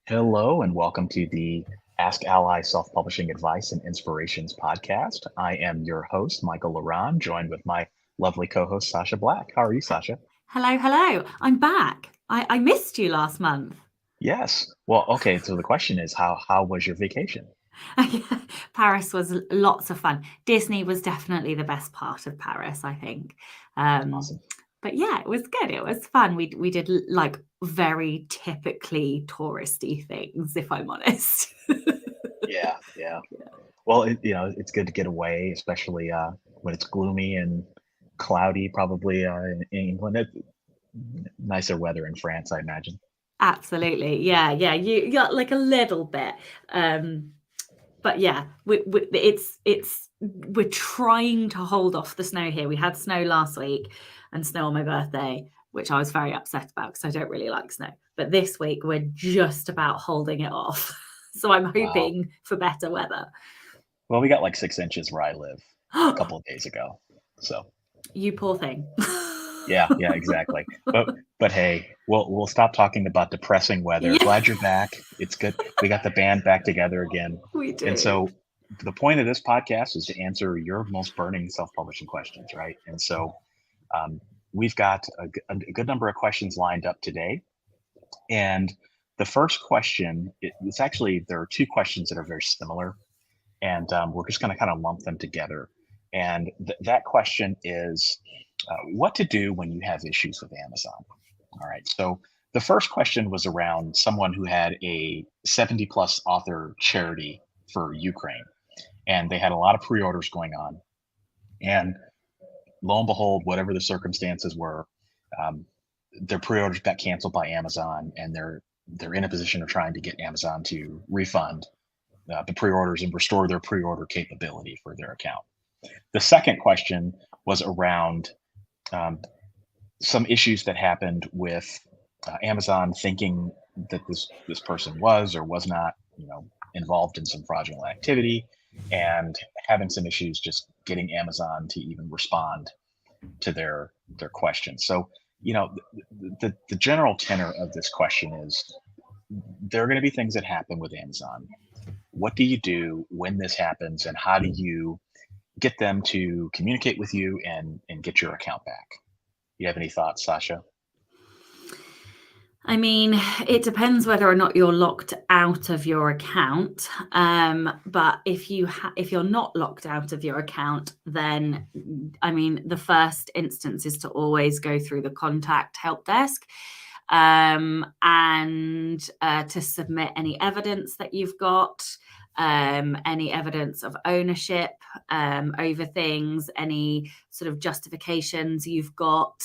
Hello and welcome to the AskALLi Self-Publishing Advice and Inspirations podcast. I am your host, Michael Ronn, joined with my lovely co-host, Sacha Black. How are you, Sacha? Hello. I'm back. I missed you last month. Yes. Well, okay. So the question is, how was your vacation? Paris was lots of fun. Disney was definitely the best part of Paris, I think. Um, Awesome. but yeah, it was good. It was fun. We did like very typically touristy things, if I'm honest. Yeah, yeah. Well, it's good to get away, especially when it's gloomy and cloudy, probably in England. Nicer weather in France, I imagine. Absolutely. Yeah. You got like a little bit. Um, but yeah, we're trying to hold off the snow here. We had snow last week and snow on my birthday, which I was very upset about because I don't really like snow. But this week we're just about holding it off. So I'm Wow. hoping for better weather. Well, we got like 6 inches where I live a couple of days ago. So You poor thing. yeah, exactly. But hey, we'll stop talking about depressing weather. Yeah, Glad you're back. It's good. We got the band back together again. we And do. so the point of this podcast is to answer your most burning self-publishing questions, right? And so um, we've got a good number of questions lined up today. And the first question, it's actually, there are two questions that are very similar, and we're just going to kind of lump them together. And that question is what to do when you have issues with Amazon. All right. So the first question was around someone who had a 70 plus author charity for Ukraine, and they had a lot of pre orders going on. And lo and behold, whatever the circumstances were, um, their pre orders got canceled by Amazon, and they're in a position of trying to get Amazon to refund the pre-orders and restore their pre-order capability for their account. The second question was around um, some issues that happened with Amazon thinking that this person was or was not, involved in some fraudulent activity, and having some issues just getting Amazon to even respond to their questions. So, the general tenor of this question is there are going to be things that happen with Amazon. What do you do when this happens, and how do you get them to communicate with you and get your account back? You have any thoughts, Sacha? I mean, it depends whether or not you're locked out of your account. But if you're not locked out of your account, then I mean, the first instance is to always go through the contact help desk, and to submit any evidence that you've got, any evidence of ownership over things, any sort of justifications you've got,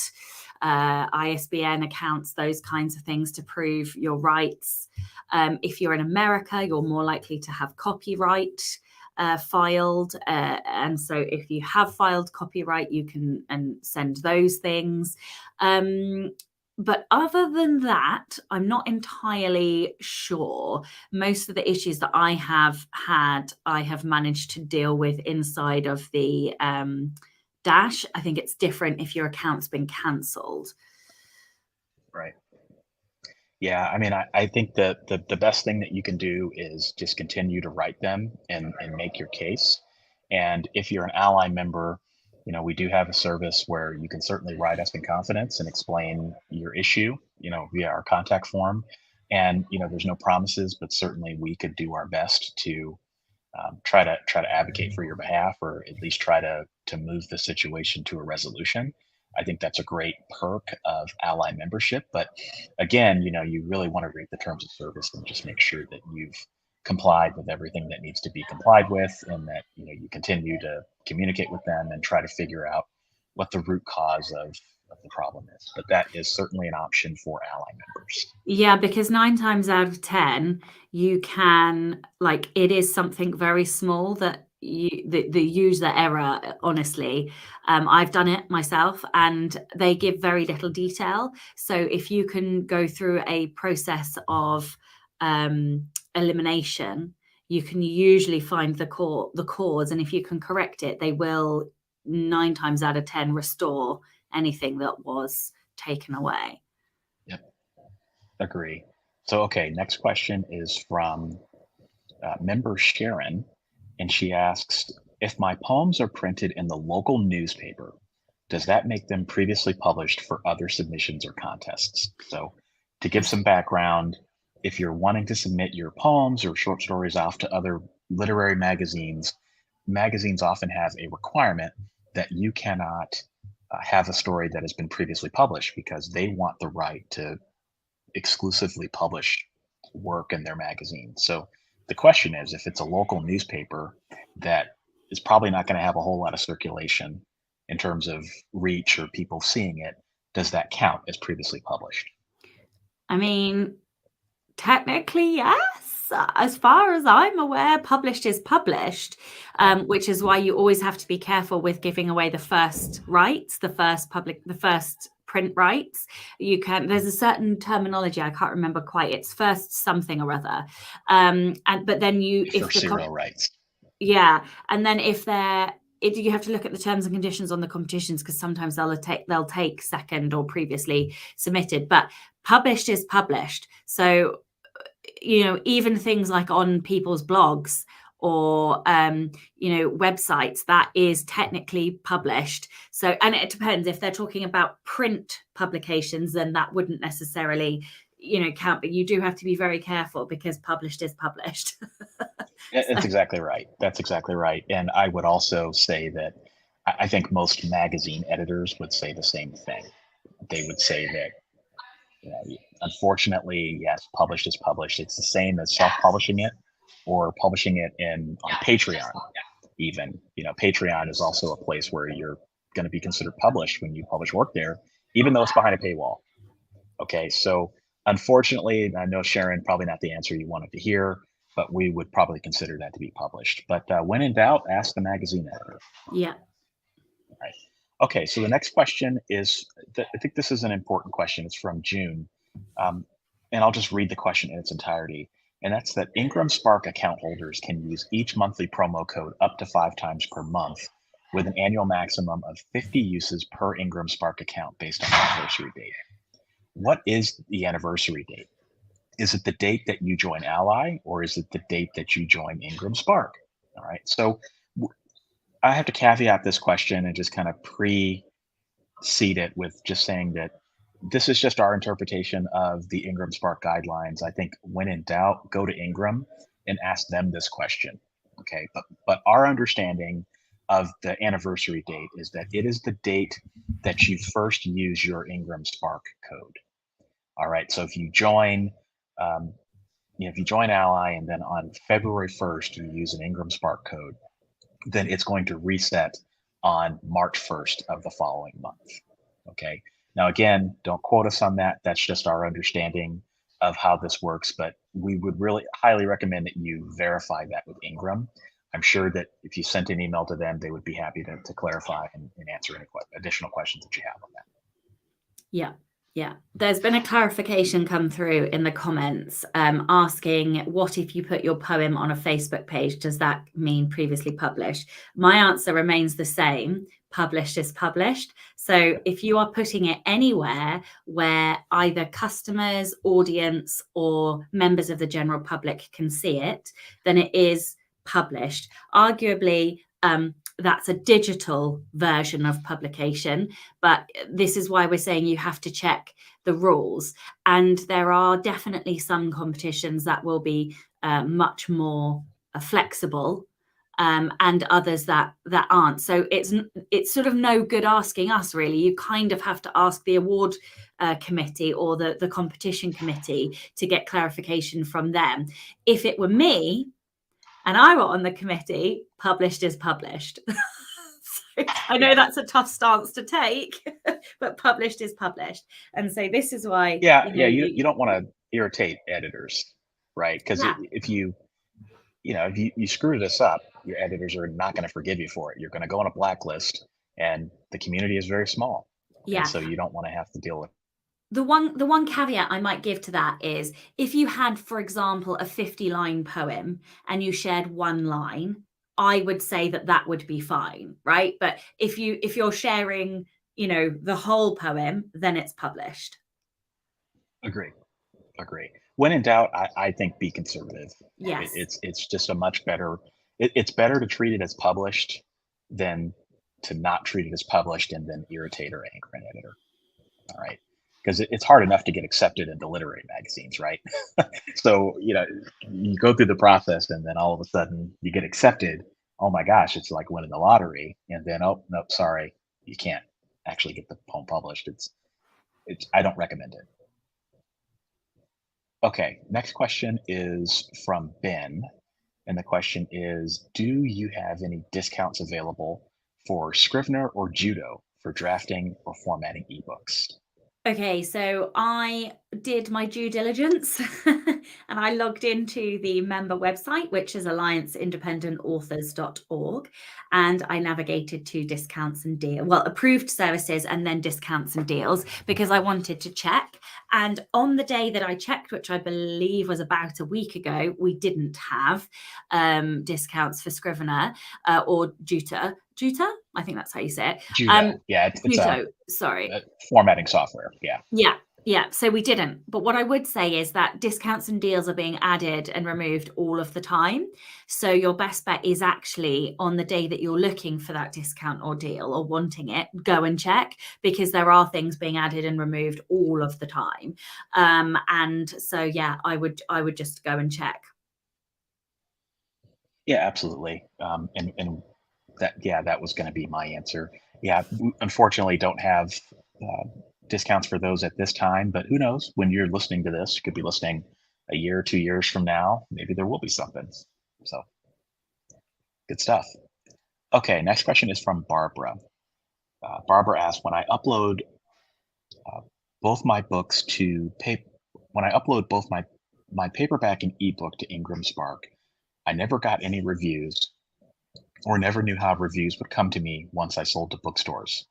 ISBN accounts, those kinds of things to prove your rights. If you're in America, you're more likely to have copyright filed. And so if you have filed copyright, you can send those things. But other than that, I'm not entirely sure. Most of the issues that I have had, I have managed to deal with inside of the Dash. I think it's different if your account's been cancelled. Right. Yeah, I mean, I think that the best thing that you can do is just continue to write them and make your case. And if you're an ally member, we do have a service where you can certainly write us in confidence and explain your issue, via our contact form. And there's no promises, but certainly we could do our best to try to advocate for your behalf, or at least try to move the situation to a resolution. I think that's a great perk of ally membership. But again, you really want to read the terms of service and just make sure that you've complied with everything that needs to be complied with, and that you continue to communicate with them and try to figure out what the root cause of the problem is. But that is certainly an option for ally members. Yeah, because 9 times out of 10, you can like, it is something very small that the user error, honestly. I've done it myself, and they give very little detail. So if you can go through a process of elimination, you can usually find the cause, and if you can correct it, they will 9 times out of 10 restore anything that was taken away. Yep. Agree. So, okay, next question is from member Sharon, and she asks, if my poems are printed in the local newspaper, does that make them previously published for other submissions or contests? So, to give some background, if you're wanting to submit your poems or short stories off to other literary magazines, magazines often have a requirement that you cannot have a story that has been previously published because they want the right to exclusively publish work in their magazine. So the question is, if it's a local newspaper that is probably not going to have a whole lot of circulation in terms of reach or people seeing it, does that count as previously published? I mean, technically, yes. As far as I'm aware, published is published, which is why you always have to be careful with giving away the first rights, the first print rights. There's a certain terminology, I can't remember quite, it's first something or other, but then First zero rights. Yeah, and then you have to look at the terms and conditions on the competitions, because sometimes they'll take second or previously submitted, but published is published. So even things like on people's blogs or websites, that is technically published. So, and it depends, if they're talking about print publications, then that wouldn't necessarily count, but you do have to be very careful because published is published. That's exactly right. That's exactly right. And I would also say that I think most magazine editors would say the same thing. They would say that, unfortunately, yes, published is published. It's the same as self-publishing it or publishing it on Patreon. Even, Patreon is also a place where you're going to be considered published when you publish work there, even though it's behind a paywall. Okay, so unfortunately, I know, Sharon, probably not the answer you wanted to hear, but we would probably consider that to be published. But when in doubt, ask the magazine editor. Yeah. All right. Okay, so the next question is, I think this is an important question. It's from June. And I'll just read the question in its entirety. And that's that Ingram Spark account holders can use each monthly promo code up to 5 times per month with an annual maximum of 50 uses per Ingram Spark account based on the anniversary date. What is the anniversary date? Is it the date that you join AskALLi, or is it the date that you join Ingram Spark? All right, so I have to caveat this question and just kind of precede it with just saying that this is just our interpretation of the Ingram Spark guidelines. I think when in doubt, go to Ingram and ask them this question. Okay, but our understanding of the anniversary date is that it is the date that you first use your Ingram Spark code. All right, so if you join AskALLi and then on February 1st you use an Ingram Spark code, then it's going to reset on March 1st of the following month. Okay. Now, again, don't quote us on that. That's just our understanding of how this works, but we would really highly recommend that you verify that with Ingram. I'm sure that if you sent an email to them, they would be happy to clarify and answer any additional questions that you have on that. Yeah. Yeah, there's been a clarification come through in the comments asking, what if you put your poem on a Facebook page? Does that mean previously published? My answer remains the same. Published is published. So if you are putting it anywhere where either customers, audience, or members of the general public can see it, then it is published. Arguably, that's a digital version of publication, but this is why we're saying you have to check the rules. And there are definitely some competitions that will be much more flexible, and others that aren't. So it's sort of no good asking us, really. You kind of have to ask the award committee or the competition committee to get clarification from them. If it were me, and I were on the committee, published is published. So I know that's a tough stance to take, but published is published. And so this is why... You don't want to irritate editors, right? Because if you screw this up, your editors are not going to forgive you for it. You're going to go on a blacklist, and the community is very small. Yeah. And so you don't want to have to deal with. The one caveat I might give to that is, if you had, for example, a 50-line poem and you shared one line, I would say that would be fine, right? But if you're sharing, the whole poem, then it's published. Agree. Agree. When in doubt, I think be conservative. Yes. It's just a much better. It's better to treat it as published than to not treat it as published and then irritate or anger an editor. All right, because it's hard enough to get accepted into literary magazines, right? So you go through the process, and then all of a sudden you get accepted. Oh my gosh, it's like winning the lottery, and then oh nope, sorry, you can't actually get the poem published. It's I don't recommend it. Okay, next question is from Ben. And the question is, do you have any discounts available for Scrivener or Jutoh for drafting or formatting ebooks? Okay, so I did my due diligence and I logged into the member website, which is allianceindependentauthors.org, and I navigated to discounts and approved services and then discounts and deals because I wanted to check. And on the day that I checked, which I believe was about a week ago, we didn't have discounts for Scrivener or Jutoh. Jutoh? I think that's how you say it. Jutoh, yeah, it's Jutoh, sorry. a formatting software. Yeah. Yeah. So we didn't. But what I would say is that discounts and deals are being added and removed all of the time. So your best bet is actually on the day that you're looking for that discount or deal or wanting it, go and check, because there are things being added and removed all of the time. And so, yeah, I would just go and check. Yeah, absolutely. And that was going to be my answer. Yeah, unfortunately, don't have discounts for those at this time, but who knows? When you're listening to this, you could be listening a year, 2 years from now. Maybe there will be something. So good stuff. Okay, next question is from Barbara. Barbara asks, when I upload both my books to paper, when I upload both my paperback and ebook to Ingram Spark, I never got any reviews or never knew how reviews would come to me once I sold to bookstores.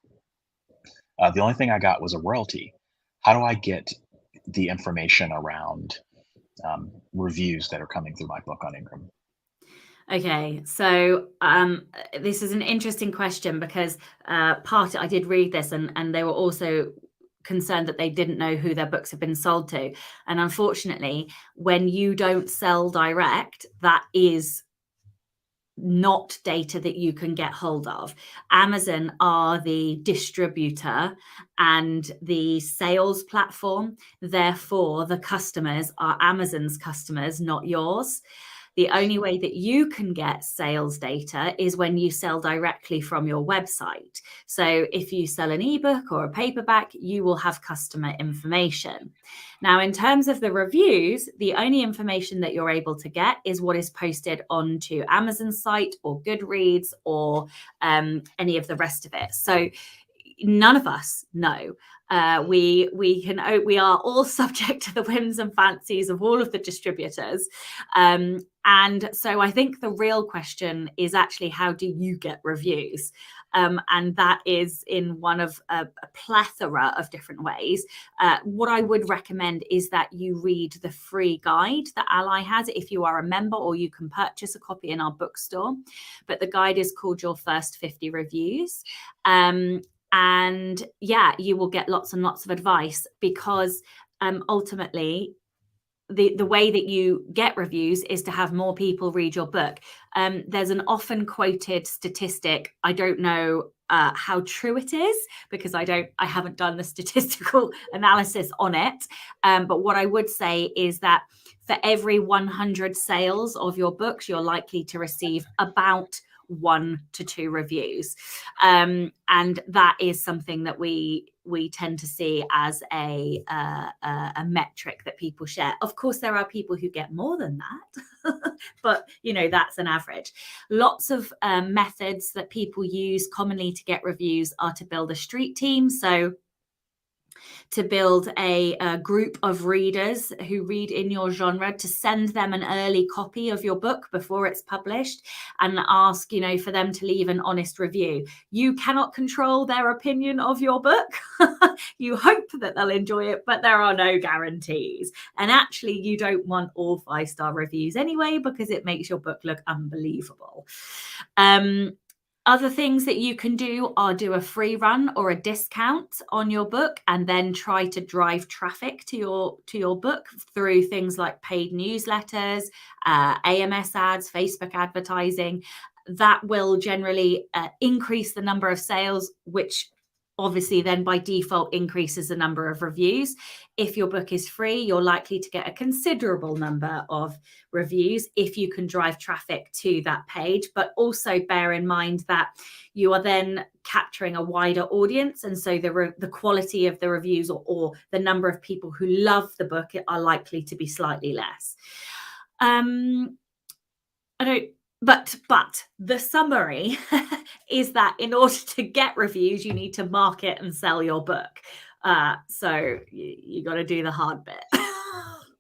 The only thing I got was a royalty. How do I get the information around reviews that are coming through my book on Ingram? Okay, so this is an interesting question because I did read this and they were also concerned that they didn't know who their books have been sold to. And unfortunately, when you don't sell direct, that is not data that you can get hold of. Amazon are the distributor and the sales platform. Therefore, the customers are Amazon's customers, not yours. The only way that you can get sales data is when you sell directly from your website. So if you sell an ebook or a paperback, you will have customer information. Now, in terms of the reviews, the only information that you're able to get is what is posted onto Amazon's site or Goodreads or any of the rest of it. So none of us know. We are all subject to the whims and fancies of all of the distributors. And so I think the real question is actually, how do you get reviews? And that is in one of a plethora of different ways. What I would recommend is that you read the free guide that AskALLi has if you are a member, or you can purchase a copy in our bookstore. But the guide is called Your First 50 Reviews. And yeah, you will get lots and lots of advice, because ultimately the way that you get reviews is to have more people read your book. There's an often quoted statistic. I don't know how true it is, because I haven't done the statistical analysis on it. But what I would say is that for every 100 sales of your books, you're likely to receive about 1 to 2 reviews. And that is something that we tend to see as a metric that people share. Of course, there are people who get more than that, but that's an average. Lots of methods that people use commonly to get reviews are to build a street team. So to build a group of readers who read in your genre, to send them an early copy of your book before it's published and ask, for them to leave an honest review. You cannot control their opinion of your book. You hope that they'll enjoy it, but there are no guarantees. And actually, you don't want all 5-star reviews anyway, because it makes your book look unbelievable. Other things that you can do are do a free run or a discount on your book, and then try to drive traffic to your book through things like paid newsletters, AMS ads, Facebook advertising. That will generally increase the number of sales, which obviously then by default increases the number of reviews. If your book is free, you're likely to get a considerable number of reviews if you can drive traffic to that page. But also bear in mind that you are then capturing a wider audience, and so the quality of the reviews or the number of people who love the book are likely to be slightly less. But the summary is that in order to get reviews, you need to market and sell your book. So you got to do the hard bit.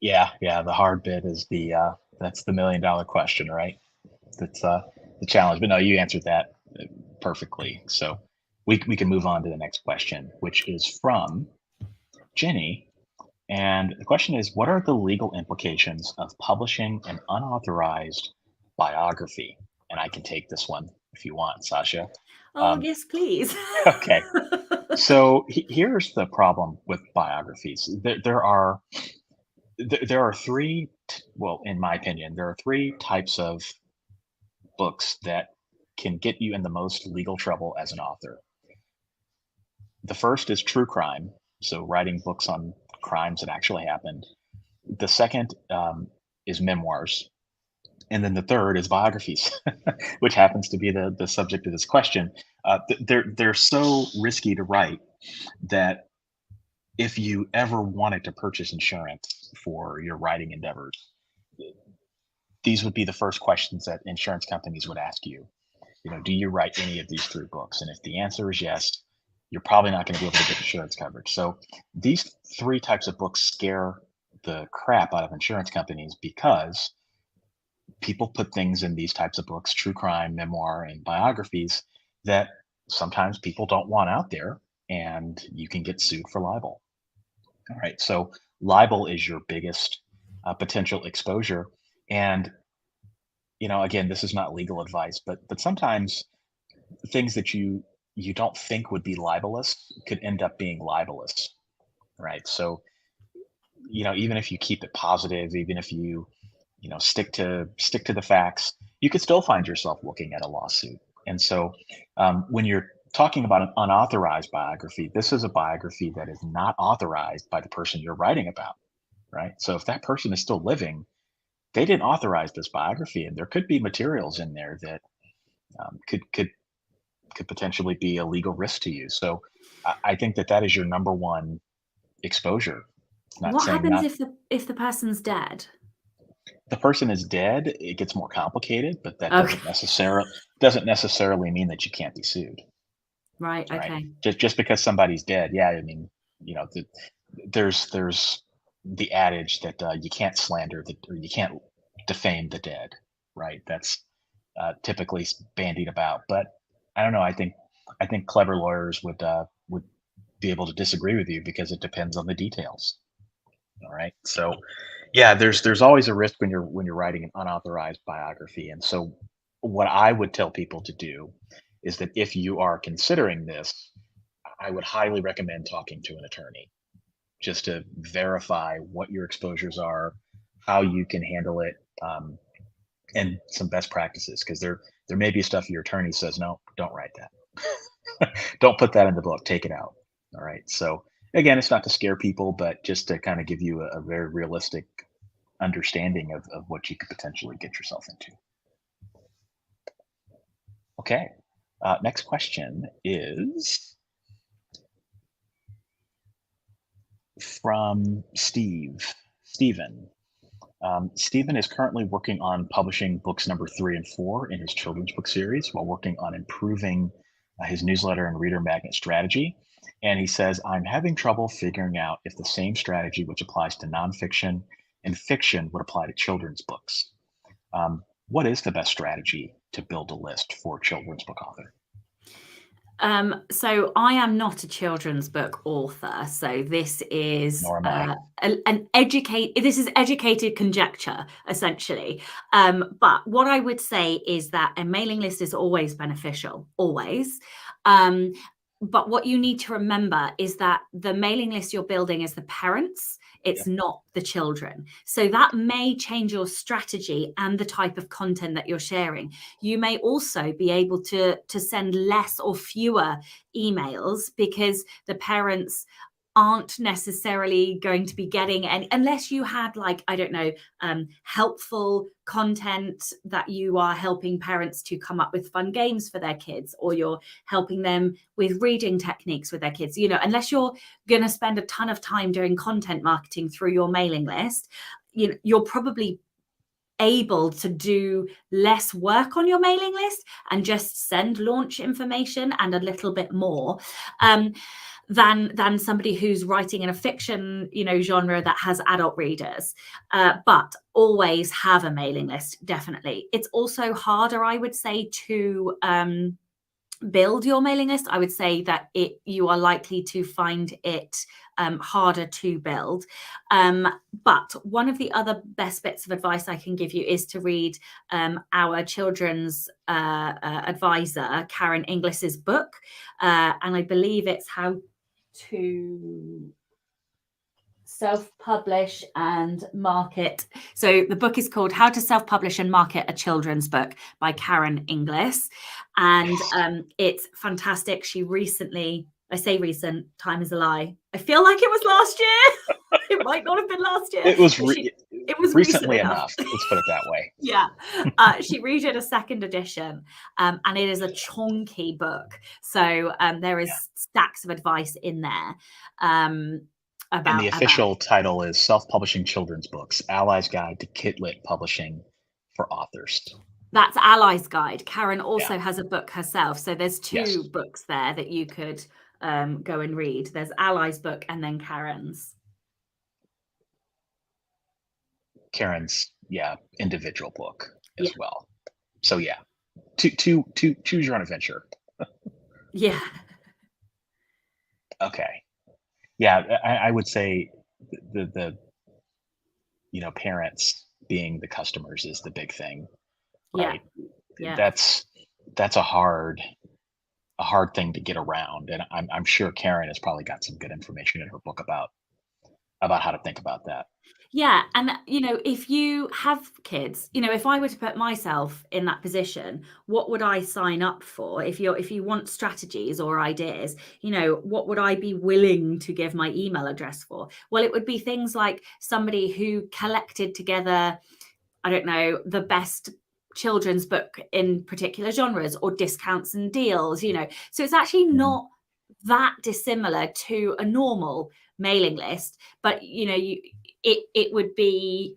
Yeah, the hard bit is that's the $1 million question, right? That's the challenge. But no, you answered that perfectly. So we can move on to the next question, which is from Jenny. And the question is, what are the legal implications of publishing an unauthorized biography? And I can take this one if you want, Sacha. Yes, please. Okay. So here's the problem with biographies. There are three, well, in my opinion, there are three types of books that can get you in the most legal trouble as an author. The first is true crime, so writing books on crimes that actually happened. The second is memoirs. And then the third is biographies, which happens to be the subject of this question. They're so risky to write that if you ever wanted to purchase insurance for your writing endeavors, these would be the first questions that insurance companies would ask you. Do you write any of these three books? And if the answer is yes, you're probably not going to be able to get insurance coverage. So these three types of books scare the crap out of insurance companies because people put things in these types of books, true crime, memoir, and biographies, that sometimes people don't want out there, and you can get sued for libel. All right, so libel is your biggest potential exposure. And again, this is not legal advice, but sometimes things that you don't think would be libelous could end up being libelous, right? So even if you keep it positive, even if you stick to the facts, you could still find yourself looking at a lawsuit. And so when you're talking about an unauthorized biography, this is a biography that is not authorized by the person you're writing about, right? So if that person is still living, they didn't authorize this biography, and there could be materials in there that could potentially be a legal risk to you. So I think that is your number one exposure. What happens if the person's dead? The person is dead, it gets more complicated, but that Okay. doesn't necessarily mean that you can't be sued. Right. Okay. Right? Just because somebody's dead, yeah. I mean, there's the adage that you can't slander or you can't defame the dead, right? That's typically bandied about, but I don't know. I think clever lawyers would be able to disagree with you because it depends on the details. All right, so yeah, there's always a risk when you're writing an unauthorized biography, and so what I would tell people to do is that if you are considering this, I would highly recommend talking to an attorney just to verify what your exposures are, how you can handle it, and some best practices, because there may be stuff your attorney says, no, don't write that. Don't put that in the book, take it out. All right, so again, it's not to scare people, but just to kind of give you a very realistic understanding of what you could potentially get yourself into. Okay, next question is from Stephen. Stephen is currently working on publishing books number 3 and 4 in his children's book series while working on improving his newsletter and reader magnet strategy. And he says, I'm having trouble figuring out if the same strategy which applies to nonfiction and fiction would apply to children's books. What is the best strategy to build a list for a children's book author? So I am not a children's book author. So this is Nor am I. this is educated conjecture, essentially. But what I would say is that a mailing list is always beneficial, always. But what you need to remember is that the mailing list you're building is the parents, it's not the children. So that may change your strategy and the type of content that you're sharing. You may also be able to send less or fewer emails because the parents aren't necessarily going to be getting any, unless you had, like, I don't know, helpful content that you are helping parents to come up with fun games for their kids, or you're helping them with reading techniques with their kids. Unless you're going to spend a ton of time doing content marketing through your mailing list, you're probably able to do less work on your mailing list and just send launch information and a little bit more than somebody who's writing in a fiction genre that has adult readers. But always have a mailing list, definitely. It's also harder, I would say, to build your mailing list. I would say that you are likely to find it harder to build. But one of the other best bits of advice I can give you is to read our children's advisor, Karen Inglis's book. And I believe it's How to Self-Publish and Market. So the book is called How to Self-Publish and Market a Children's Book by Karen Inglis. And it's fantastic. She recently, I say recent, time is a lie, I feel like it was last year. It might not have been last year. It was recently enough. Let's put it that way. Yeah. She redid a second edition, and it is a chunky book. So there is stacks of advice in there. And the official title is Self-Publishing Children's Books, AskALLi's Guide to Kitlit Publishing for Authors. That's AskALLi's Guide. Karen also has a book herself. So there's two books there that you could go and read. There's AskALLi's book and then Karen's. Karen's, individual book as well. So choose your own adventure. Yeah. Okay. Yeah, I would say the parents being the customers is the big thing, right? Yeah. That's a hard thing to get around, and I'm sure Karen has probably got some good information in her book about how to think about that. Yeah. And, if you have kids, if I were to put myself in that position, what would I sign up for? If you want strategies or ideas, what would I be willing to give my email address for? Well, it would be things like somebody who collected together, I don't know, the best children's book in particular genres or discounts and deals, So it's actually not that dissimilar to a normal mailing list, but it would be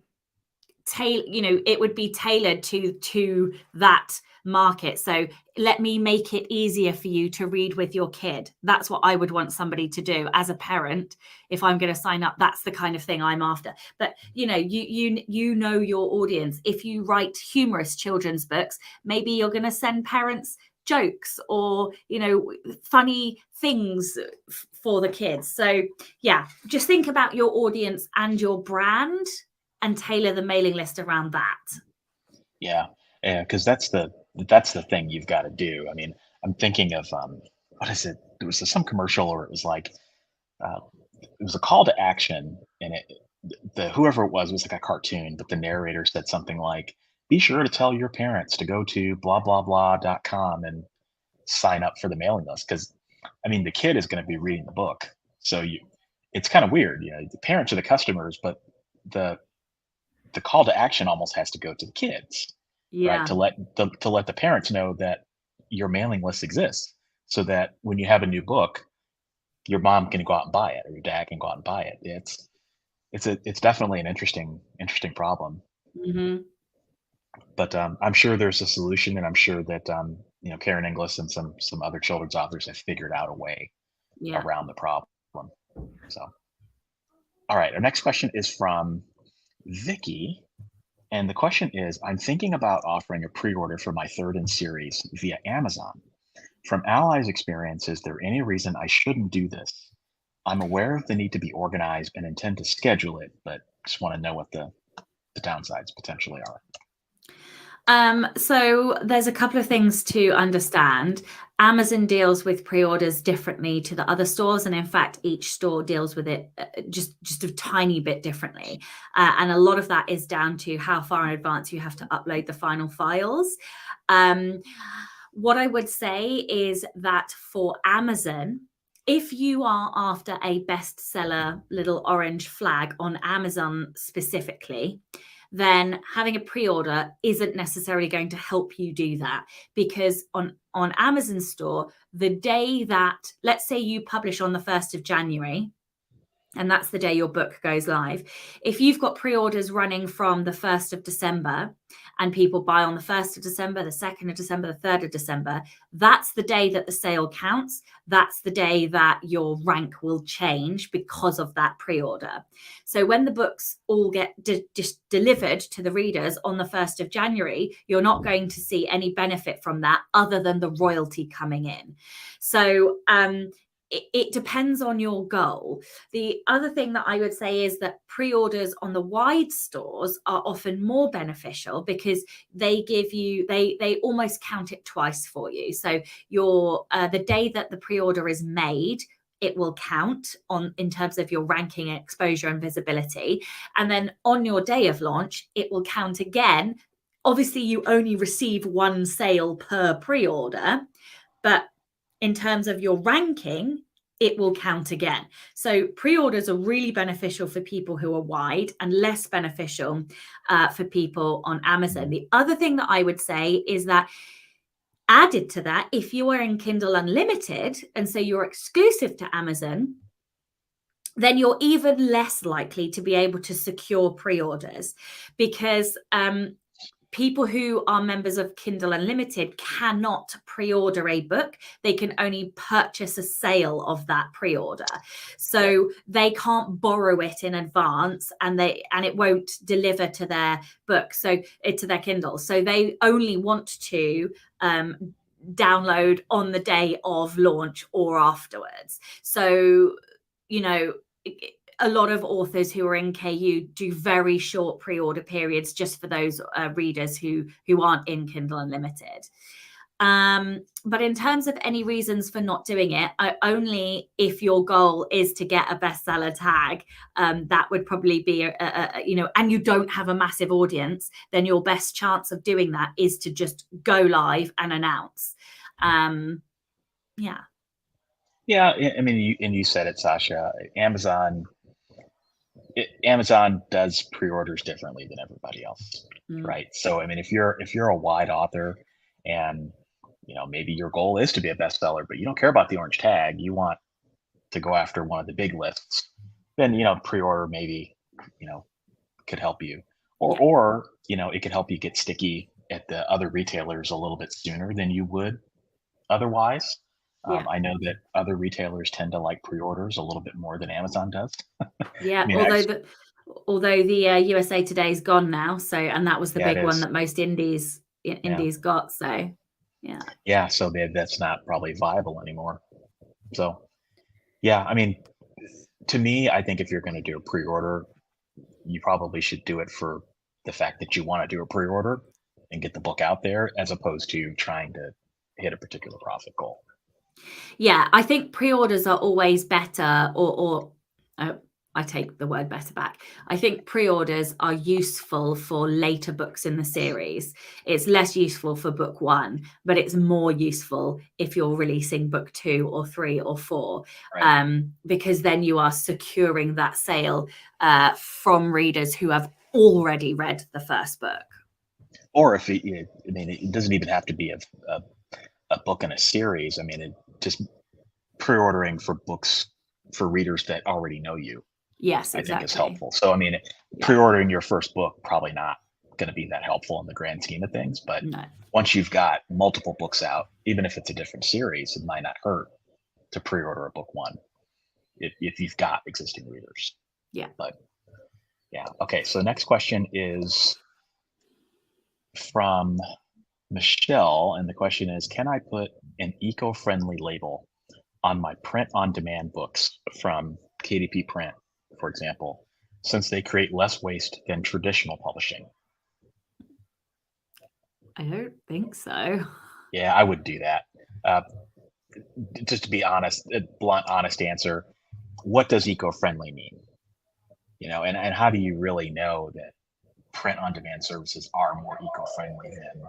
tailored to that market. So let me make it easier for you to read with your kid. That's what I would want somebody to do as a parent. If I'm going to sign up, that's the kind of thing I'm after. But you know your audience. If you write humorous children's books, maybe you're going to send parents jokes or funny things for the kids. So just think about your audience and your brand and tailor the mailing list around that. Because that's the thing you've got to do. I mean, I'm thinking of what is it? There was some commercial, or it was like it was a call to action, and whoever it was like a cartoon, but the narrator said something like, be sure to tell your parents to go to blah blah blah.com and sign up for the mailing list, because I mean the kid is going to be reading the book, so it's kind of weird, the parents are the customers, but the call to action almost has to go to the kids, right? To let the parents know that your mailing list exists, so that when you have a new book, your mom can go out and buy it, or your dad can go out and buy it. It's definitely an interesting problem. Mm-hmm. But I'm sure there's a solution, and I'm sure that Karen Inglis and some other children's authors have figured out a way around the problem. So, all right, our next question is from Vicky, and the question is: I'm thinking about offering a pre-order for my third in series via Amazon. From Alli's experience, is there any reason I shouldn't do this? I'm aware of the need to be organized and intend to schedule it, but just want to know what the downsides potentially are. So there's a couple of things to understand. Amazon deals with pre-orders differently to the other stores, and in fact, each store deals with it just a tiny bit differently. And a lot of that is down to how far in advance you have to upload the final files. What I would say is that for Amazon, if you are after a bestseller little orange flag on Amazon specifically, then having a pre-order isn't necessarily going to help you do that, because on Amazon store, the day that, let's say you publish on the 1st of January, and that's the day your book goes live. If you've got pre-orders running from the 1st of December and people buy on the 1st of December, the 2nd of December, the 3rd of December, that's the day that the sale counts. That's the day that your rank will change because of that pre-order. So when the books all get delivered to the readers on the 1st of January, you're not going to see any benefit from that other than the royalty coming in. So, it depends on your goal. The other thing that I would say is that pre-orders on the wide stores are often more beneficial because they give you, they almost count it twice for you. So the day that the pre-order is made, it will count in terms of your ranking, exposure, and visibility. And then on your day of launch, it will count again. Obviously, you only receive one sale per pre-order, but in terms of your ranking, it will count again. So pre-orders are really beneficial for people who are wide and less beneficial for people on Amazon. The other thing that I would say is that added to that, if you are in Kindle Unlimited, and so you're exclusive to Amazon, then you're even less likely to be able to secure pre-orders, because people who are members of Kindle Unlimited cannot pre-order a book. They can only purchase a sale of that pre-order. So they can't borrow it in advance, and it won't deliver to their book, to their Kindle. So they only want to download on the day of launch or afterwards. So, a lot of authors who are in KU do very short pre-order periods just for those readers who aren't in Kindle Unlimited. But in terms of any reasons for not doing it, only if your goal is to get a bestseller tag, that would probably be and you don't have a massive audience, then your best chance of doing that is to just go live and announce. Yeah, I mean, you said it, Sacha. Amazon does pre-orders differently than everybody else, right? So, I mean, if you're a wide author and maybe your goal is to be a bestseller, but you don't care about the orange tag, you want to go after one of the big lists, then pre-order maybe could help you, or it could help you get sticky at the other retailers a little bit sooner than you would otherwise. I know that other retailers tend to like pre-orders a little bit more than Amazon does. Yeah, although the USA Today is gone now, and that was the big one that most indies got. So so that's not probably viable anymore. So I mean, to me, I think if you're going to do a pre-order, you probably should do it for the fact that you want to do a pre-order and get the book out there, as opposed to trying to hit a particular profit goal. Yeah, I think pre-orders are always better, or I take the word better back. I think pre-orders are useful for later books in the series. It's less useful for book 1, but it's more useful if you're releasing book 2 or 3 or 4, because then you are securing that sale from readers who have already read the first book. Or if it doesn't even have to be a book in a series. I mean, just pre-ordering for books for readers that already know you. Yes, exactly. I think is helpful. So, I mean, pre-ordering your first book, probably not going to be that helpful in the grand scheme of things. But once you've got multiple books out, even if it's a different series, it might not hurt to pre-order a book 1 if you've got existing readers. Yeah. But okay. So the next question is from Michelle, and the question is, can I put an eco-friendly label on my print-on-demand books from KDP Print, for example, since they create less waste than traditional publishing? I don't think so. Yeah, I would do that. Uh, just to be honest, a blunt, honest answer, what does eco-friendly mean? And how do you really know that print-on-demand services are more eco-friendly than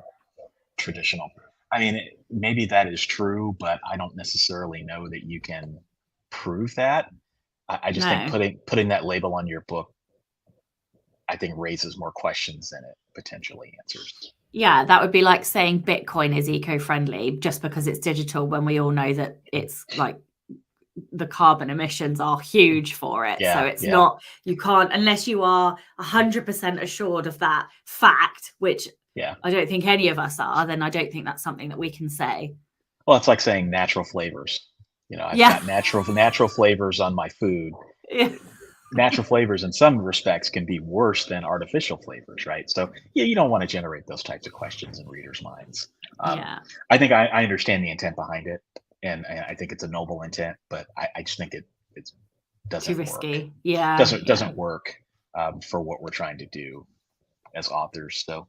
traditional? I mean, maybe that is true, but I don't necessarily know that you can prove that. I just think No. putting that label on your book, I think raises more questions than it potentially answers. Yeah, that would be like saying Bitcoin is eco-friendly just because it's digital, when we all know that it's like the carbon emissions are huge for it. So Yeah, it's yeah, not, you can't, unless you are 100% assured of that fact, which yeah. I don't think any of us are, then I don't think that's something that we can say. Well, it's like saying natural flavors. I've Yeah. got natural flavors on my food. Yeah. Natural flavors in some respects can be worse than artificial flavors, right? So yeah, you don't want to generate those types of questions in readers' minds. Yeah. I think I understand the intent behind it, and I think it's a noble intent, but I just think it Too doesn't work. risky. Yeah. Doesn't work for what we're trying to do as authors. So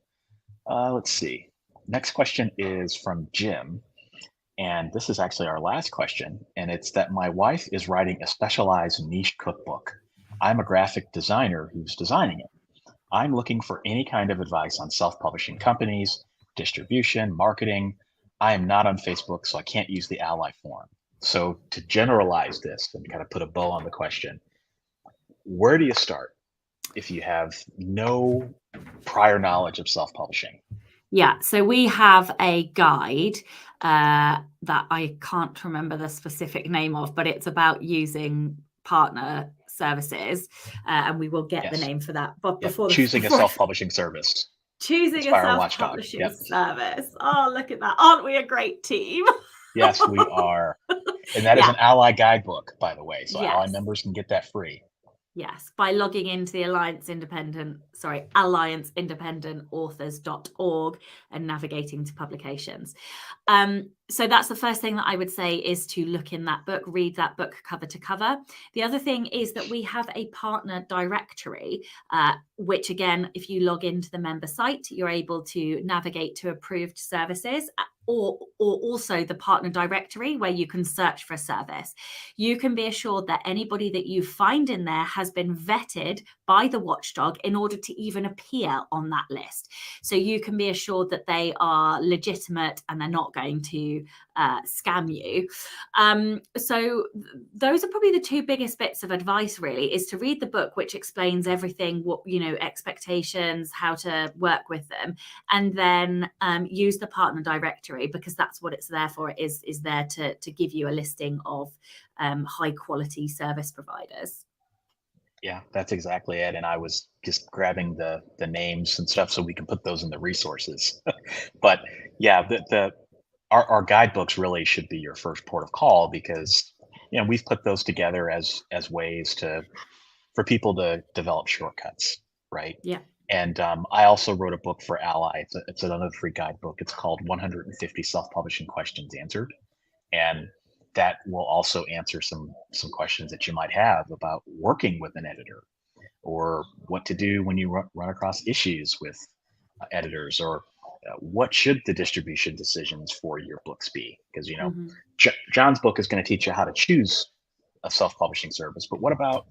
let's see. Next question is from Jim, and this is actually our last question, and it's that my wife is writing a specialized niche cookbook. I'm a graphic designer who's designing it. I'm looking for any kind of advice on self-publishing companies, distribution, marketing. I am not on Facebook, so I can't use the ally form. So to generalize this and kind of put a bow on the question, where do you start if you have no prior knowledge of self-publishing? Yeah, so we have a guide that I can't remember the specific name of, but it's about using partner services, and we will get the Yes. name for that. But Yep. before Choosing a self-publishing service. choosing a Inspire a watchdog. self-publishing Yep. service. Oh, look at that. Aren't we a great team? Yes, we are. And that is Yeah. an AskALLi Guidebook, by the way. So AskALLi Yes. members can get that free. Yes, by logging into the allianceindependentauthors.org and navigating to publications. So that's the first thing that I would say, is to look in that book, read that book cover to cover. The other thing is that we have a partner directory, which again, if you log into the member site, you're able to navigate to approved services, or also the partner directory where you can search for a service. You can be assured that anybody that you find in there has been vetted by the watchdog in order to even appear on that list. So you can be assured that they are legitimate and they're not going to scam you. So those are probably the two biggest bits of advice, really, is to read the book, which explains everything, what, expectations, how to work with them, and then use the partner directory, because that's what it's there for. It is there to give you a listing of high quality service providers. Yeah, that's exactly it. And I was just grabbing the names and stuff so we can put those in the resources. But yeah, our guidebooks really should be your first port of call, because we've put those together as ways for people to develop shortcuts, right? Yeah. And I also wrote a book for AskALLi. It's another free guidebook. It's called 150 Self-Publishing Questions Answered, and that will also answer some questions that you might have about working with an editor, or what to do when you run across issues with editors, or what should the distribution decisions for your books be? Because John's book is going to teach you how to choose a self-publishing service, but what about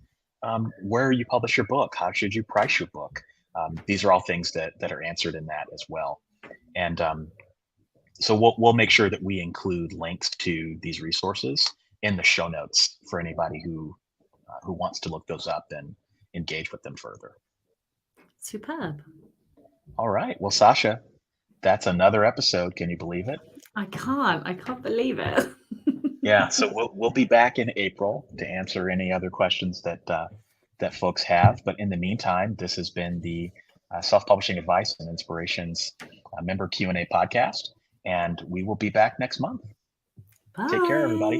where you publish your book? How should you price your book? These are all things that are answered in that as well. And so we'll make sure that we include links to these resources in the show notes for anybody who wants to look those up and engage with them further. Superb. All right. Well, Sacha, that's another episode. Can you believe it? I can't believe it. Yeah. So we'll be back in April to answer any other questions that folks have. But in the meantime, this has been the Self-Publishing Advice and Inspirations Member Q&A podcast, and we will be back next month. Bye. Take care, everybody.